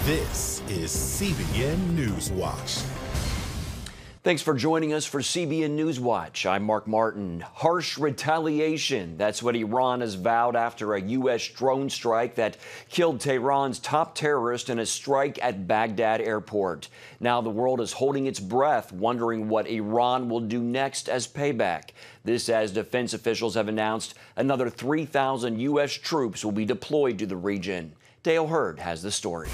This is CBN NewsWatch. Thanks for joining us for CBN NewsWatch. I'm Mark Martin. Harsh retaliation. That's what Iran has vowed after a U.S. drone strike that killed Tehran's top terrorist in a strike at Baghdad airport. Now the world is holding its breath, wondering what Iran will do next as payback. This as defense officials have announced another 3,000 U.S. troops will be deployed to the region. Dale Hurd has the story.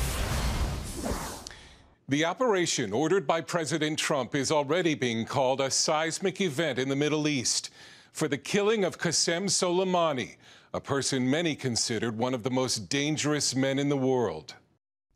The operation ordered by President Trump is already being called a seismic event in the Middle East for the killing of Qasem Soleimani, a person many considered one of the most dangerous men in the world.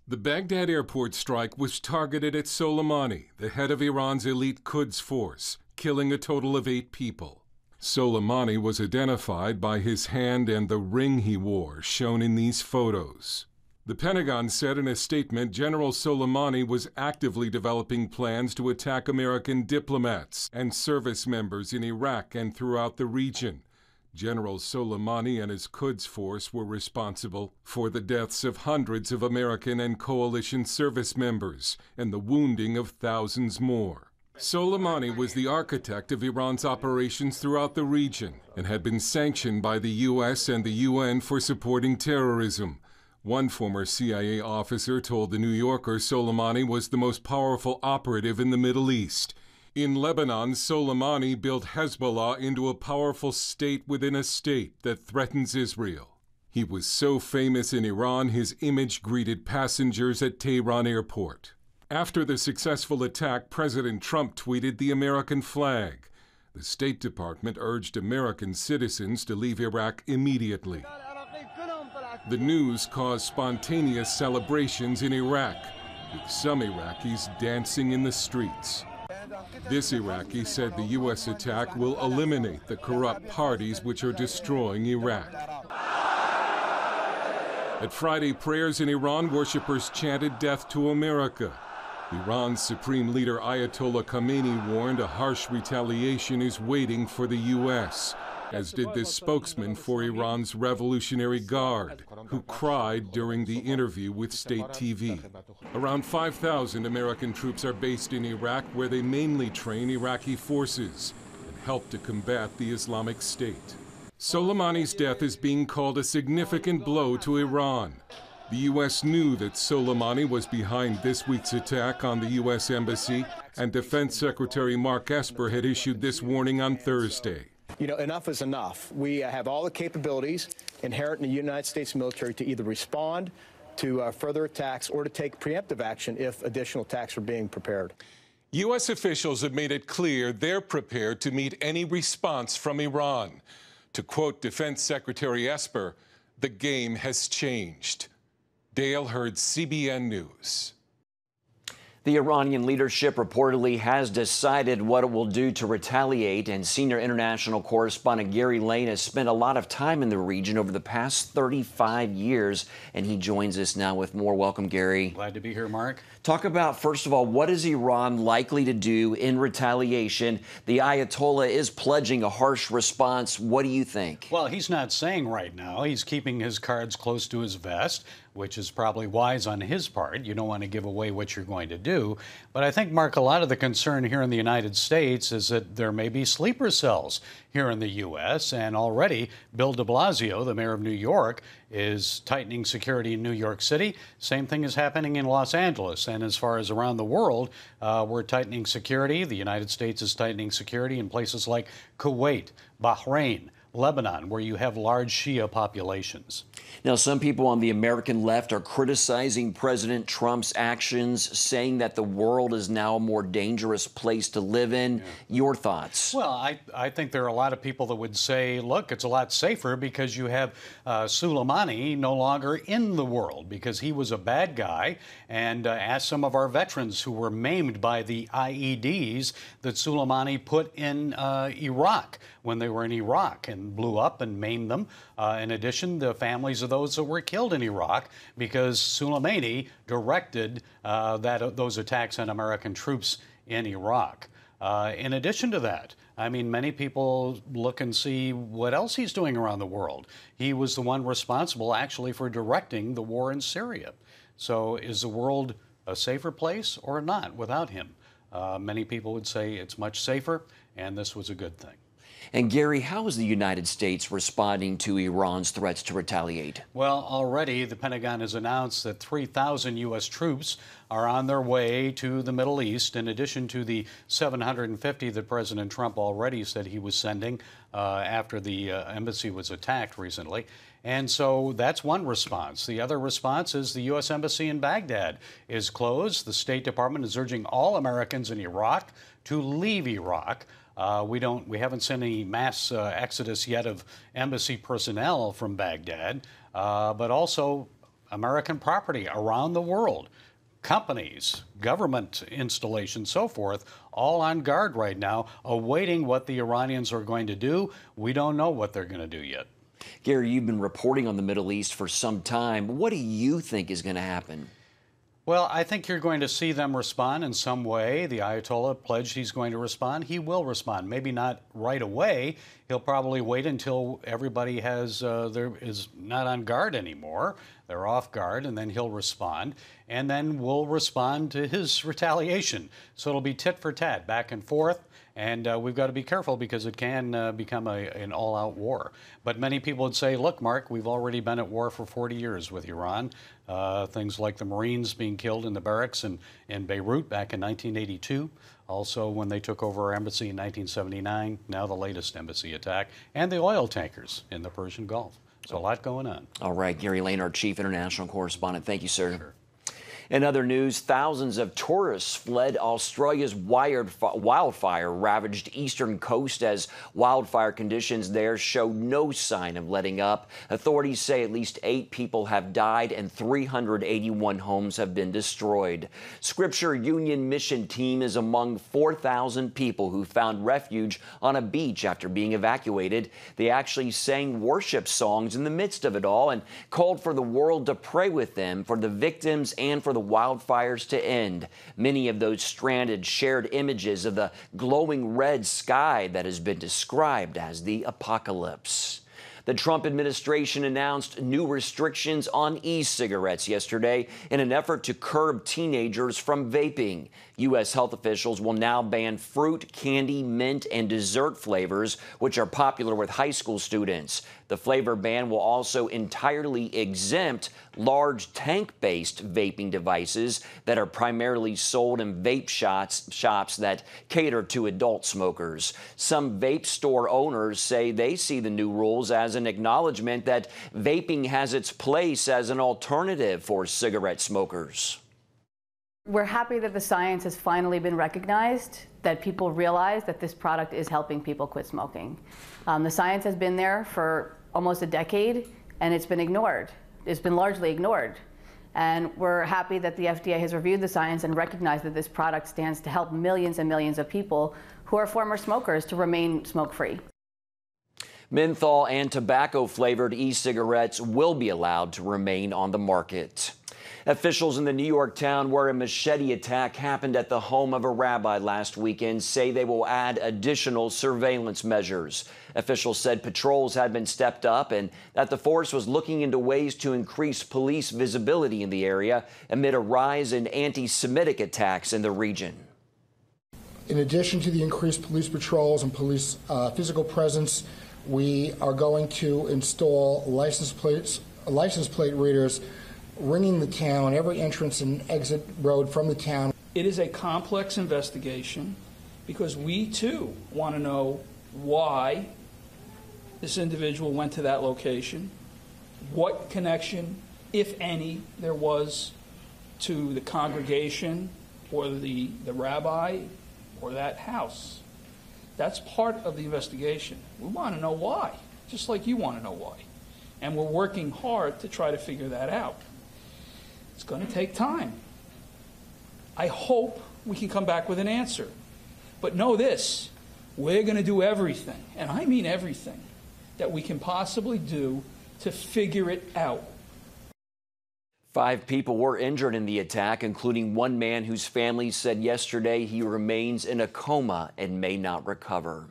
The Baghdad airport strike was targeted at Soleimani, the head of Iran's elite Quds force, killing a total of 8 people. Soleimani was identified by his hand and the ring he wore, shown in these photos. The Pentagon said in a statement General Soleimani was actively developing plans to attack American diplomats and service members in Iraq and throughout the region. General Soleimani and his Quds force were responsible for the deaths of hundreds of American and coalition service members and the wounding of thousands more. Soleimani was the architect of Iran's operations throughout the region and had been sanctioned by the U.S. and the UN for supporting terrorism. One former CIA officer told The New Yorker Soleimani was the most powerful operative in the Middle East. In Lebanon, Soleimani built Hezbollah into a powerful state within a state that threatens Israel. He was so famous in Iran, his image greeted passengers at Tehran airport. After the successful attack, President Trump tweeted the American flag. The State Department urged American citizens to leave Iraq immediately. The news caused spontaneous celebrations in Iraq, with some Iraqis dancing in the streets. This Iraqi said the U.S. attack will eliminate the corrupt parties which are destroying Iraq. At Friday prayers in Iran, worshippers chanted "Death to America." Iran's supreme leader Ayatollah Khamenei warned a harsh retaliation is waiting for the U.S., as did this spokesman for Iran's Revolutionary Guard, who cried during the interview with state TV. Around 5,000 American troops are based in Iraq, where they mainly train Iraqi forces and help to combat the Islamic State. Soleimani's death is being called a significant blow to Iran. The U.S. knew that Soleimani was behind this week's attack on the U.S. Embassy, and Defense Secretary Mark Esper had issued this warning on Thursday. You know, enough is enough. We have all the capabilities inherent in the United States military to either respond to further attacks or to take preemptive action if additional attacks are being prepared. U.S. officials have made it clear they're prepared to meet any response from Iran. To quote Defense Secretary Esper, "The game has changed." Dale Hurd, CBN News. The Iranian leadership reportedly has decided what it will do to retaliate, and senior international correspondent Gary Lane has spent a lot of time in the region over the past 35 years, and he joins us now with more. Welcome, Gary. Glad to be here, Mark. Talk about, first of all, what is Iran likely to do in retaliation? The Ayatollah is pledging a harsh response. What do you think? Well, he's not saying right now. He's keeping his cards close to his vest, which is probably wise on his part. You don't want to give away what you're going to do. But I think, Mark, a lot of the concern here in the United States is that there may be sleeper cells here in the U.S., and already Bill de Blasio, the mayor of New York, is tightening security in New York City. Same thing is happening in Los Angeles. And as far as around the world, we're tightening security. The United States is tightening security in places like Kuwait, Bahrain, Lebanon, where you have large Shia populations. Now, some people on the American left are criticizing President Trump's actions, saying that the world is now a more dangerous place to live in. Yeah. Your thoughts? Well, I think there are a lot of people that would say, look, it's a lot safer because you have Soleimani no longer in the world, because he was a bad guy. And ask some of our veterans who were maimed by the IEDs that Soleimani put in Iraq when they were in Iraq and blew up and maimed them. In addition, the families of those that were killed in Iraq, because Soleimani directed those attacks on American troops in Iraq. In addition to that, I mean, many people look and see what else he's doing around the world. He was the one responsible, actually, for directing the war in Syria. So is the world a safer place or not without him? Many people would say it's much safer, and this was a good thing. And Gary, how is the United States responding to Iran's threats to retaliate? Well, already the Pentagon has announced that 3,000 U.S. troops are on their way to the Middle East, in addition to the 750 that President Trump already said he was sending after the embassy was attacked recently. And so that's one response. The other response is the U.S. Embassy in Baghdad is closed. The State Department is urging all Americans in Iraq to leave Iraq. We haven't seen any mass exodus yet of embassy personnel from Baghdad, but also American property around the world, companies, government installations, so forth, all on guard right now, awaiting what the Iranians are going to do. We don't know what they're going to do yet. Gary, you've been reporting on the Middle East for some time. What do you think is going to happen? Well, I think you're going to see them respond in some way. The Ayatollah pledged he's going to respond. He will respond. Maybe not right away. He'll probably wait until everybody is not on guard anymore. They're off guard, and then he'll respond. And then we'll respond to his retaliation. So it'll be tit for tat, back and forth. And we've got to be careful because it can become an all-out war. But many people would say, look, Mark, we've already been at war for 40 years with Iran. Things like the Marines being killed in the barracks in Beirut back in 1982. Also, when they took over our embassy in 1979, now the latest embassy attack, and the oil tankers in the Persian Gulf. So a lot going on. All right, Gary Lane, our chief international correspondent. Thank you, sir. Sure. In other news, thousands of tourists fled Australia's wildfire-ravaged eastern coast as wildfire conditions there show no sign of letting up. Authorities say at least 8 people have died and 381 homes have been destroyed. Scripture Union Mission Team is among 4,000 people who found refuge on a beach after being evacuated. They actually sang worship songs in the midst of it all and called for the world to pray with them, for the victims and for the wildfires to end. Many of those stranded shared images of the glowing red sky that has been described as the apocalypse. The Trump administration announced new restrictions on e-cigarettes yesterday in an effort to curb teenagers from vaping. U.S. health officials will now ban fruit, candy, mint, and dessert flavors, which are popular with high school students. The flavor ban will also entirely exempt large tank-based vaping devices that are primarily sold in vape shops that cater to adult smokers. Some vape store owners say they see the new rules as an acknowledgement that vaping has its place as an alternative for cigarette smokers. We're happy that the science has finally been recognized, that people realize that this product is helping people quit smoking. The science has been there for almost a decade, and it's been ignored. It's been largely ignored. And we're happy that the FDA has reviewed the science and recognized that this product stands to help millions and millions of people who are former smokers to remain smoke-free. Menthol and tobacco-flavored e-cigarettes will be allowed to remain on the market. Officials in the New York town where a machete attack happened at the home of a rabbi last weekend say they will add additional surveillance measures. Officials said patrols had been stepped up and that the force was looking into ways to increase police visibility in the area amid a rise in anti-Semitic attacks in the region. In addition to the increased police patrols and police physical presence, we are going to install license plate readers ringing the town, every entrance and exit road from the town. It is a complex investigation because we, too, want to know why this individual went to that location, what connection, if any, there was to the congregation or the rabbi or that house. That's part of the investigation. We want to know why, just like you want to know why. And we're working hard to try to figure that out. It's going to take time. I hope we can come back with an answer. But know this, we're going to do everything, and I mean everything, that we can possibly do to figure it out. 5 people were injured in the attack, including one man whose family said yesterday he remains in a coma and may not recover.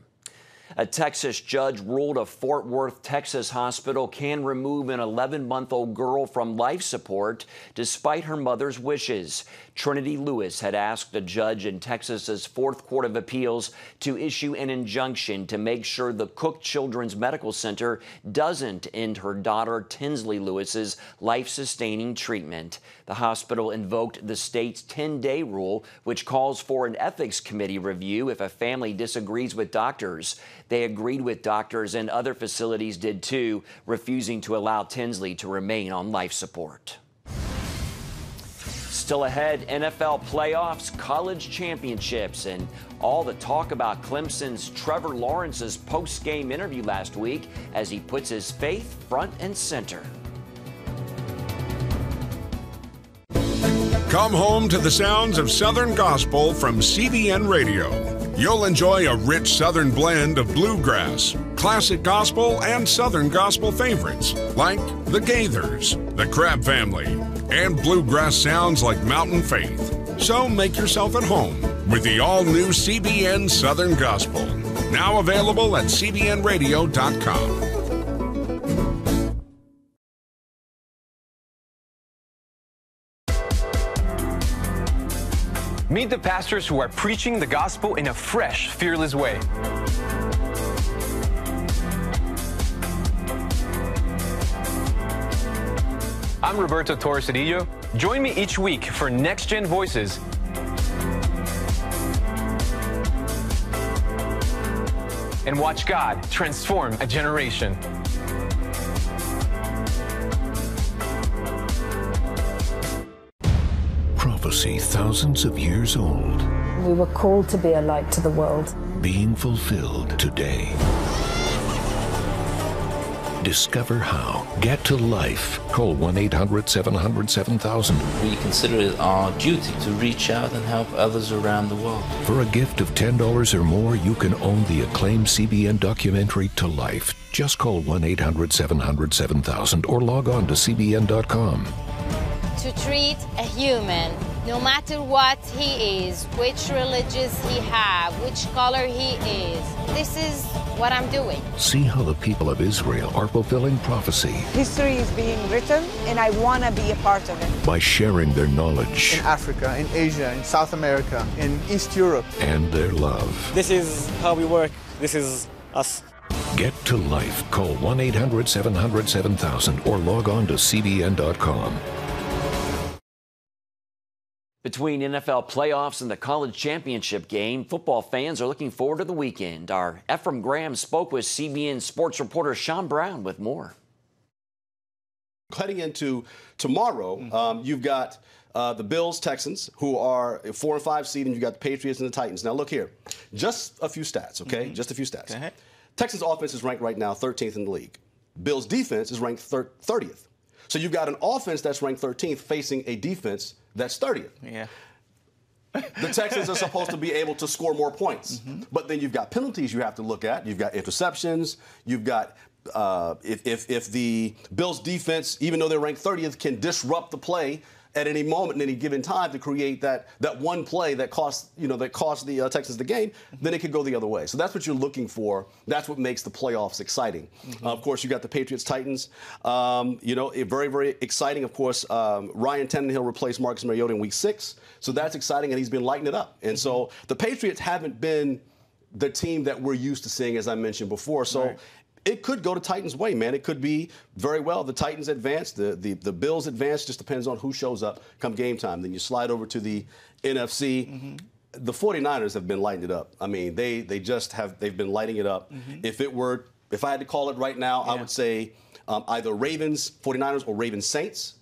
A Texas judge ruled a Fort Worth, Texas hospital can remove an 11-month-old girl from life support despite her mother's wishes. Trinity Lewis had asked a judge in Texas's Fourth Court of Appeals to issue an injunction to make sure the Cook Children's Medical Center doesn't end her daughter Tinsley Lewis's life-sustaining treatment. The hospital invoked the state's 10-day rule, which calls for an ethics committee review if a family disagrees with doctors. They agreed with doctors, and other facilities did too, refusing to allow Tinsley to remain on life support. Still ahead, NFL playoffs, college championships, and all the talk about Clemson's Trevor Lawrence's post-game interview last week as he puts his faith front and center. Come home to the sounds of Southern Gospel from CBN Radio. You'll enjoy a rich Southern blend of bluegrass, classic gospel, and Southern gospel favorites like the Gaithers, the Crab Family, and bluegrass sounds like Mountain Faith. So make yourself at home with the all-new CBN Southern Gospel. Now available at cbnradio.com. Meet the pastors who are preaching the gospel in a fresh, fearless way. I'm Roberto Torres-Cedillo. Join me each week for Next Gen Voices. And watch God transform a generation. Prophecy thousands of years old. We were called to be a light to the world. Being fulfilled today. Discover how. Get to life. Call 1-800-700-7000. We consider it our duty to reach out and help others around the world. For a gift of $10 or more, you can own the acclaimed CBN documentary To Life. Just call 1-800-700-7000 or log on to cbn.com. To treat a human, no matter what he is, which religious he have, which color he is. This is what I'm doing. See how the people of Israel are fulfilling prophecy. History is being written, and I want to be a part of it. By sharing their knowledge. In Africa, in Asia, in South America, in East Europe. And their love. This is how we work. This is us. Get to life. Call 1-800-700-7000 or log on to cbn.com. Between NFL playoffs and the college championship game, football fans are looking forward to the weekend. Our Ephraim Graham spoke with CBN sports reporter Sean Brown with more. Heading into tomorrow, you've got the Bills, Texans, who are a 4 and 5 seed, and you've got the Patriots and the Titans. Now, look here. Just a few stats, okay? Just a few stats. Texans offense is ranked right now 13th in the league. Bills defense is ranked 30th. So you've got an offense that's ranked 13th facing a defense that's 30th. Yeah. The Texans are supposed to be able to score more points. But then you've got penalties you have to look at. You've got interceptions. You've got if the Bills defense, even though they're ranked 30th, can disrupt the play at any moment in any given time to create that one play that cost the Texans the game, then it could go the other way. So that's what you're looking for. That's what makes the playoffs exciting. Of course, you got the Patriots, Titans. Very, very exciting. Of course, Ryan Tannehill replaced Marcus Mariota in Week 6, so that's exciting, and he's been lighting it up. And so the Patriots haven't been the team that we're used to seeing, as I mentioned before. So. It could go to Titans' way, man. It could be very well. The Titans advance, the Bills advance. Just depends on who shows up come game time. Then you slide over to the NFC. The 49ers have been lighting it up. I mean, they've been lighting it up. If I had to call it right now, I would say either Ravens 49ers or Ravens Saints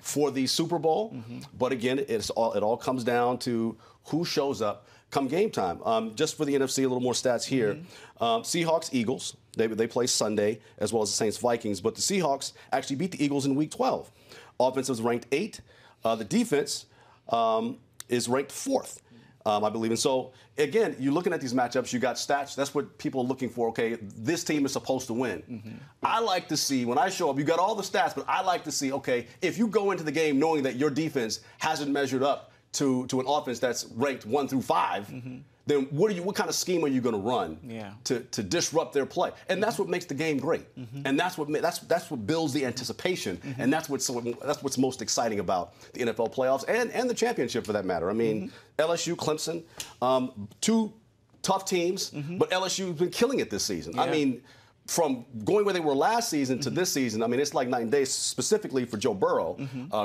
for the Super Bowl. But again, it all comes down to who shows up come game time. Just for the NFC, a little more stats here. Seahawks, Eagles. They play Sunday, as well as the Saints, Vikings. But the Seahawks actually beat the Eagles in Week 12. Offense was ranked 8. The defense is ranked 4th, I believe. And so, again, you're looking at these matchups. You got stats. That's what people are looking for. Okay, this team is supposed to win. I like to see, when I show up, you got all the stats, but I like to see, okay, if you go into the game knowing that your defense hasn't measured up to an offense that's ranked 1 through 5, then what kind of scheme are you going to run to disrupt their play? And that's what makes the game great. And that's what builds the anticipation. And that's what's most exciting about the NFL playoffs and the championship for that matter. I mean, LSU, Clemson, two tough teams, but LSU has been killing it this season. I mean, from going where they were last season to this season, I mean, it's like night and day, specifically for Joe Burrow,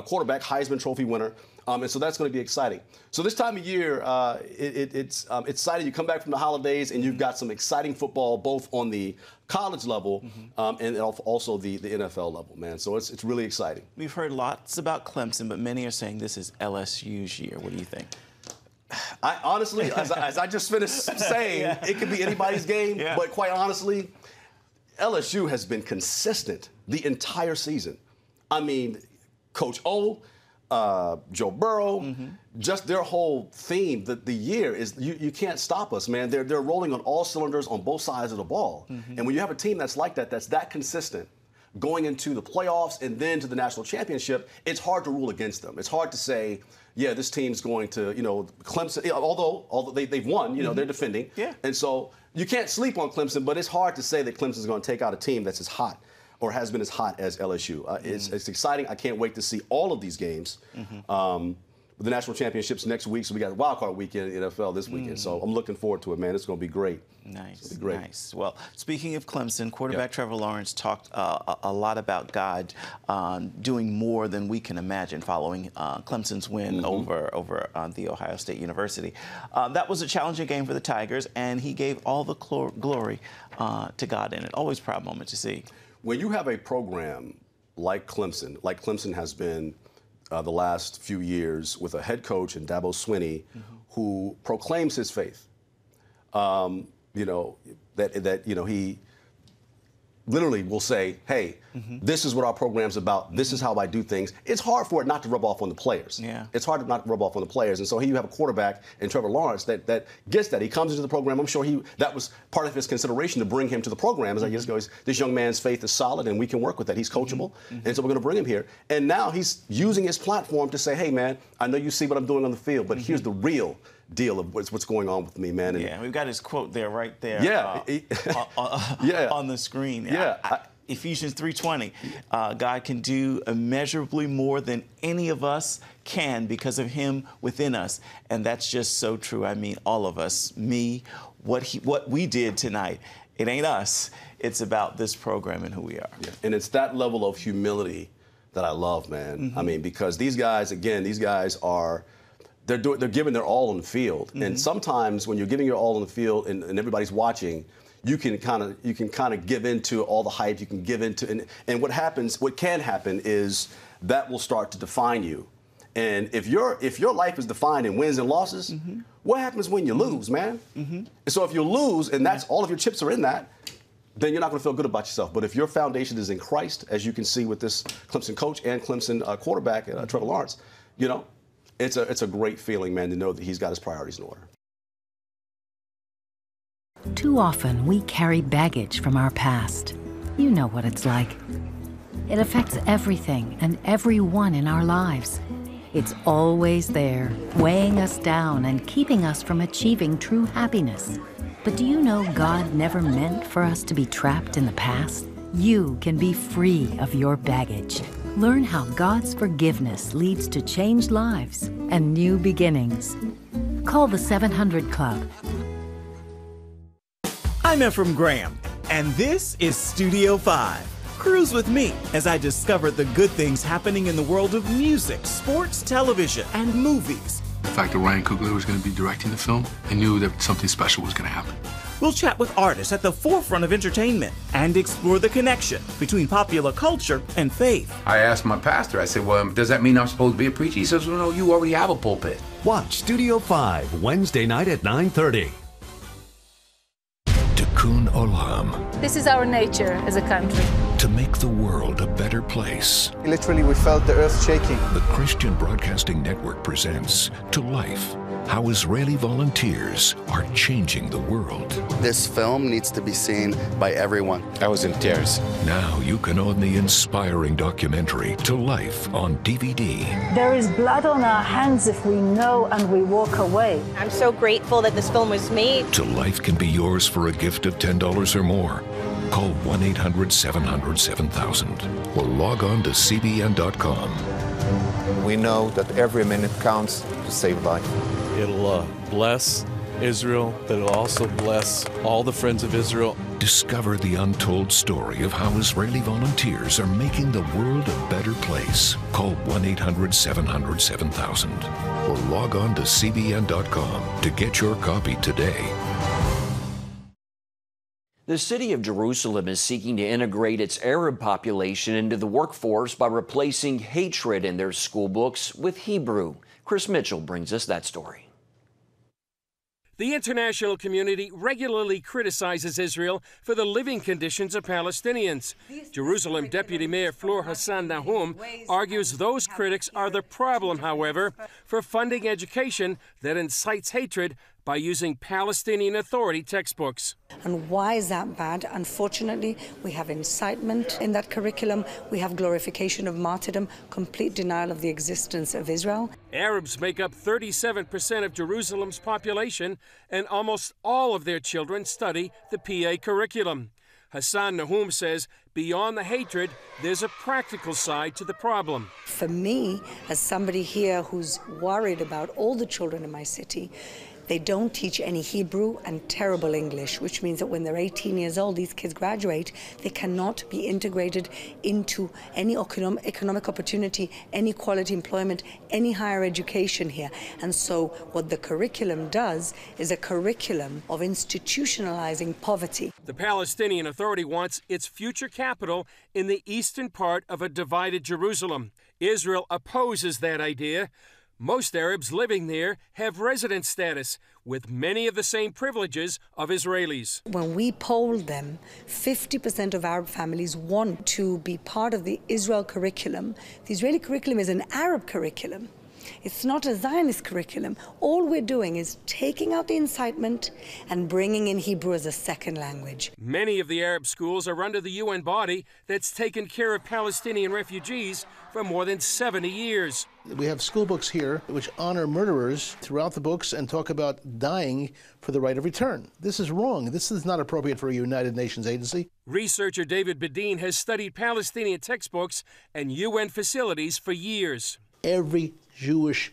quarterback, Heisman Trophy winner. And so that's going to be exciting. So this time of year, it's exciting. You come back from the holidays, and you've got some exciting football, both on the college level and also the NFL level, man. So it's really exciting. We've heard lots about Clemson, but many are saying this is LSU's year. What do you think? I honestly, as I just finished saying, it could be anybody's game, but quite honestly, LSU has been consistent the entire season. I mean, Coach O, Joe Burrow, just their whole theme, the year is you can't stop us, man. They're rolling on all cylinders on both sides of the ball. And when you have a team that's like that, that's that consistent, going into the playoffs and then to the national championship, it's hard to rule against them. It's hard to say, yeah, this team's going to, Clemson, although they've won, they're defending. And so you can't sleep on Clemson, but it's hard to say that Clemson's going to take out a team that's as hot or has been as hot as LSU. It's exciting. I can't wait to see all of these games. The national championships next week, so we got a wild card weekend in the NFL this weekend. So I'm looking forward to it, man. It's going to be great. Nice, nice. Well, speaking of Clemson, quarterback Trevor Lawrence talked a lot about God doing more than we can imagine following Clemson's win over the Ohio State University. That was a challenging game for the Tigers, and he gave all the glory to God in it. Always a proud moment to see. When you have a program like Clemson has been the last few years with a head coach in Dabo Swinney who proclaims his faith, he literally will say, hey, this is what our program's about. This is how I do things. It's hard for it not to rub off on the players. It's hard not to rub off on the players. And so here you have a quarterback in Trevor Lawrence that gets that. He comes into the program. I'm sure that was part of his consideration to bring him to the program. As I just go, this young man's faith is solid and we can work with that. He's coachable. And so we're going to bring him here. And now he's using his platform to say, hey, man, I know you see what I'm doing on the field, but here's the real deal of what's going on with me, man. And we've got his quote there, right there. On the screen. Ephesians 3:20, God can do immeasurably more than any of us can because of him within us. And that's just so true. I mean, all of us, me, what we did tonight, it ain't us. It's about this program and who we are. And it's that level of humility that I love, man. I mean, because these guys are, they're giving their all on the field. And sometimes when you're giving your all on the field and everybody's watching, you can kind of give into all the hype. You can give into, and what can happen is that will start to define you. And if your life is defined in wins and losses, what happens when you lose, man? And so if you lose and that's all of your chips are in that, then you're not going to feel good about yourself. But if your foundation is in Christ, as you can see with this Clemson coach and Clemson quarterback, Trevor Lawrence, it's a great feeling, man, to know that he's got his priorities in order. Too often, we carry baggage from our past. You know what it's like. It affects everything and everyone in our lives. It's always there, weighing us down and keeping us from achieving true happiness. But do you know God never meant for us to be trapped in the past? You can be free of your baggage. Learn how God's forgiveness leads to changed lives and new beginnings. Call the 700 Club. I'm Ephraim Graham, and this is Studio 5. Cruise with me as I discover the good things happening in the world of music, sports, television, and movies. The fact that Ryan Coogler was going to be directing the film, I knew that something special was going to happen. We'll chat with artists at the forefront of entertainment and explore the connection between popular culture and faith. I asked my pastor, I said, well, does that mean I'm supposed to be a preacher? He says, well, no, you already have a pulpit. Watch Studio 5, Wednesday night at 9:30. Tikkun Olam. This is our nature as a country. to make the world a better place. Literally, we felt the earth shaking. The Christian Broadcasting Network presents To Life, how Israeli volunteers are changing the world. This film needs to be seen by everyone. I was in tears. Now you can own the inspiring documentary To Life on DVD. There is blood on our hands if we know and we walk away. I'm so grateful that this film was made. To Life can be yours for a gift of $10 or more. Call 1-800-700-7000 or log on to CBN.com. We know that every minute counts to save life. It'll bless Israel, but it'll also bless all the friends of Israel. Discover the untold story of how Israeli volunteers are making the world a better place. Call 1-800-700-7000 or log on to CBN.com to get your copy today. The city of Jerusalem is seeking to integrate its Arab population into the workforce by replacing hatred in their school books with Hebrew. Chris Mitchell brings us that story. The international community regularly criticizes Israel for the living conditions of Palestinians. Jerusalem Deputy Mayor Flor Hassan Nahum argues those critics are the problem, however, for funding education that incites hatred by using Palestinian Authority textbooks. And why is that bad? Unfortunately, we have incitement in that curriculum. We have glorification of martyrdom, complete denial of the existence of Israel. Arabs make up 37% of Jerusalem's population, and almost all of their children study the PA curriculum. Hassan Nahum says beyond the hatred, there's a practical side to the problem. For me, as somebody here who's worried about all the children in my city, they don't teach any Hebrew and terrible English, which means that when they're 18 years old, these kids graduate, they cannot be integrated into any economic opportunity, any quality employment, any higher education here. And so what the curriculum does is a curriculum of institutionalizing poverty. The Palestinian Authority wants its future capital in the eastern part of a divided Jerusalem. Israel opposes that idea. Most Arabs living there have resident status, with many of the same privileges of Israelis. When we polled them, 50% of Arab families want to be part of the Israel curriculum. The Israeli curriculum is an Arab curriculum. It's not a Zionist curriculum. All we're doing is taking out the incitement and bringing in Hebrew as a second language. Many of the Arab schools are under the UN body that's taken care of Palestinian refugees for more than 70 years. We have school books here which honor murderers throughout the books and talk about dying for the right of return. This is wrong. This is not appropriate for a United Nations agency. Researcher David Bedeen has studied Palestinian textbooks and UN facilities for years. Every Jewish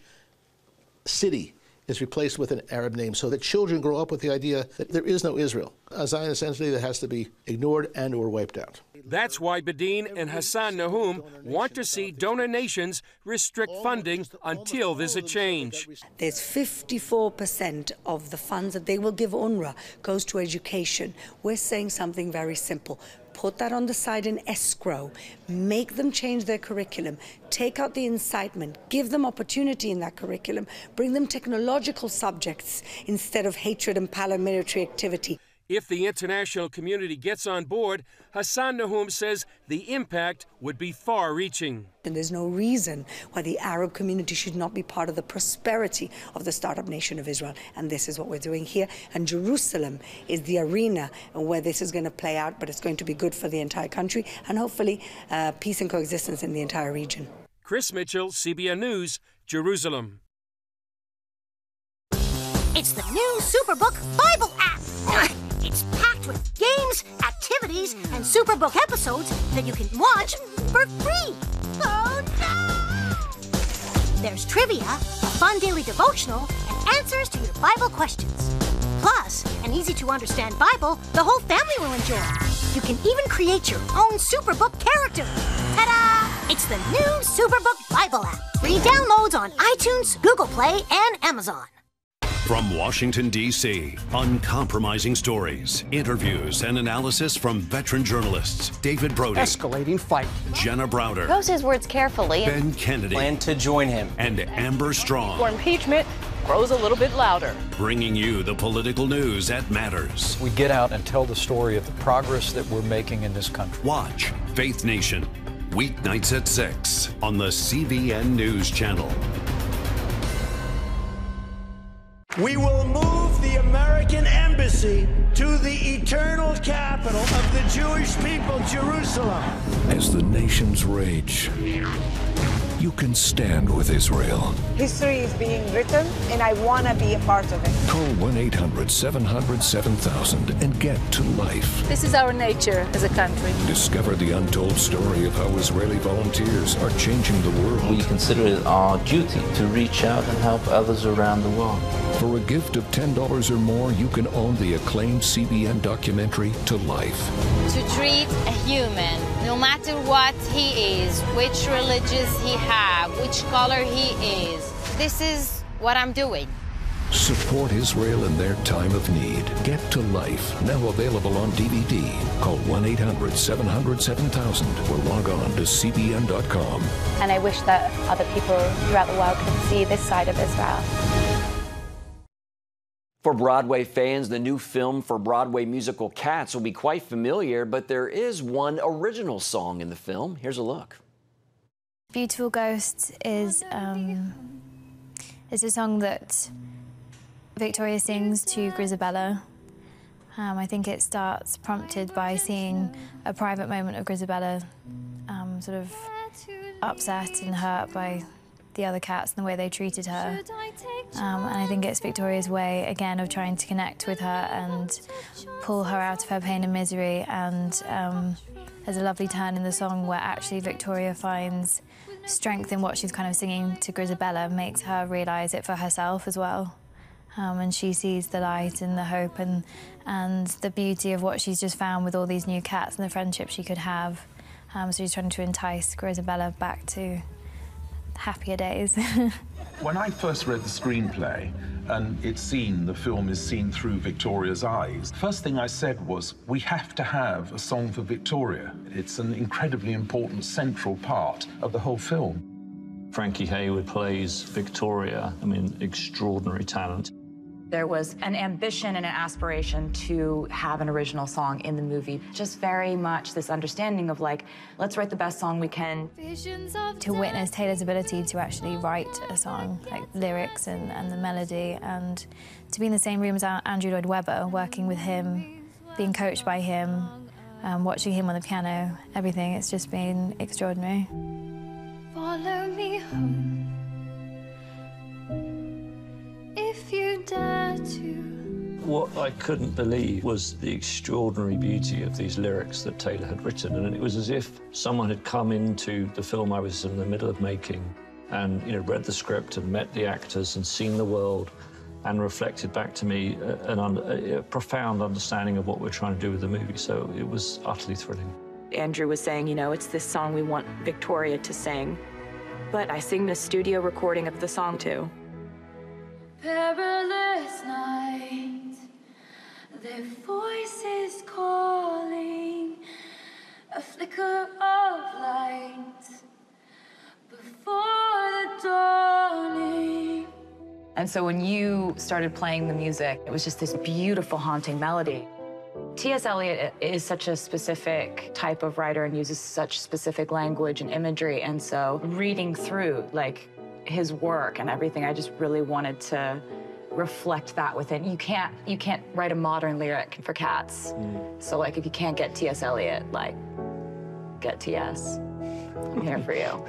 city is replaced with an Arab name so that children grow up with the idea that there is no Israel. A Zionist entity that has to be ignored and or wiped out. That's why Bedeen and Hassan Nahum want to see donor nations restrict funding until there's a change. There's 54% of the funds that they will give UNRWA goes to education. We're saying something very simple. Put that on the side in escrow, make them change their curriculum, take out the incitement, give them opportunity in that curriculum, bring them technological subjects instead of hatred and paramilitary activity. If the international community gets on board, Hassan Nahum says the impact would be far-reaching. And there's no reason why the Arab community should not be part of the prosperity of the startup nation of Israel. And this is what we're doing here. And Jerusalem is the arena where this is going to play out, but it's going to be good for the entire country and hopefully peace and coexistence in the entire region. Chris Mitchell, CBN News, Jerusalem. It's the new Superbook Bible app. It's packed with games, activities, and Superbook episodes that you can watch for free. Oh, no! There's trivia, a fun daily devotional, and answers to your Bible questions. Plus, an easy-to-understand Bible the whole family will enjoy. You can even create your own Superbook character. Ta-da! It's the new Superbook Bible app. Free downloads on iTunes, Google Play, and Amazon. From Washington, D.C., uncompromising stories, interviews, and analysis from veteran journalists David Brody. Escalating fight. Jenna Browder. Chose his words carefully. Ben Kennedy. Plan to join him. And Amber Strong. For impeachment grows a little bit louder. Bringing you the political news that matters. We get out and tell the story of the progress that we're making in this country. Watch Faith Nation, weeknights at 6 on the CBN News Channel. We will move the American embassy to the eternal capital of the Jewish people, Jerusalem. As the nations rage, you can stand with Israel. History is being written, and I want to be a part of it. Call 1-800-700-7000 and get to life. This is our nature as a country. Discover the untold story of how Israeli volunteers are changing the world. We consider it our duty to reach out and help others around the world. For a gift of $10 or more, you can own the acclaimed CBN documentary To Life. To treat a human, no matter what he is, which religious he has, which color he is, this is what I'm doing. Support Israel in their time of need. Get to Life, now available on DVD. Call 1-800-700-7000 or log on to cbn.com. And I wish that other people throughout the world could see this side of Israel. For Broadway fans, the new film for Broadway musical Cats will be quite familiar, but there is one original song in the film. Here's a look. Beautiful Ghost is a song that Victoria sings to Grisabella. I think it starts prompted by seeing a private moment of Grisabella sort of upset and hurt by the other cats and the way they treated her. And I think it's Victoria's way, again, of trying to connect with her and pull her out of her pain and misery. And there's a lovely turn in the song where actually Victoria finds strength in what she's kind of singing to Grisabella, makes her realise it for herself as well. And she sees the light and the hope and the beauty of what she's just found with all these new cats and the friendship she could have. So she's trying to entice Grisabella back to happier days. When I first read the screenplay and the film is seen through Victoria's eyes, first thing I said was, we have to have a song for Victoria. It's an incredibly important central part of the whole film. Frankie Hayward plays Victoria. I mean, extraordinary talent. There was an ambition and an aspiration to have an original song in the movie. Just very much this understanding of, like, let's write the best song we can. To witness Taylor's ability to actually write a song, like lyrics and the melody, and to be in the same room as Andrew Lloyd Webber, working with him, being coached by him, watching him on the piano, everything, it's just been extraordinary. Follow me home. If you dare to. What I couldn't believe was the extraordinary beauty of these lyrics that Taylor had written, and it was as if someone had come into the film I was in the middle of making and, you know, read the script and met the actors and seen the world and reflected back to me a profound understanding of what we're trying to do with the movie. So it was utterly thrilling. Andrew was saying, you know, it's this song we want Victoria to sing, but I sing the studio recording of the song too. Perilous night, their voices calling, a flicker of light before the dawning. And so when you started playing the music, it was just this beautiful, haunting melody. T.S. Eliot is such a specific type of writer and uses such specific language and imagery, and so reading through, like, his work and everything, I just really wanted to reflect that within. You can't write a modern lyric for Cats. So, like, if you can't get T.S. Eliot, like, get T.S. I'm here for you.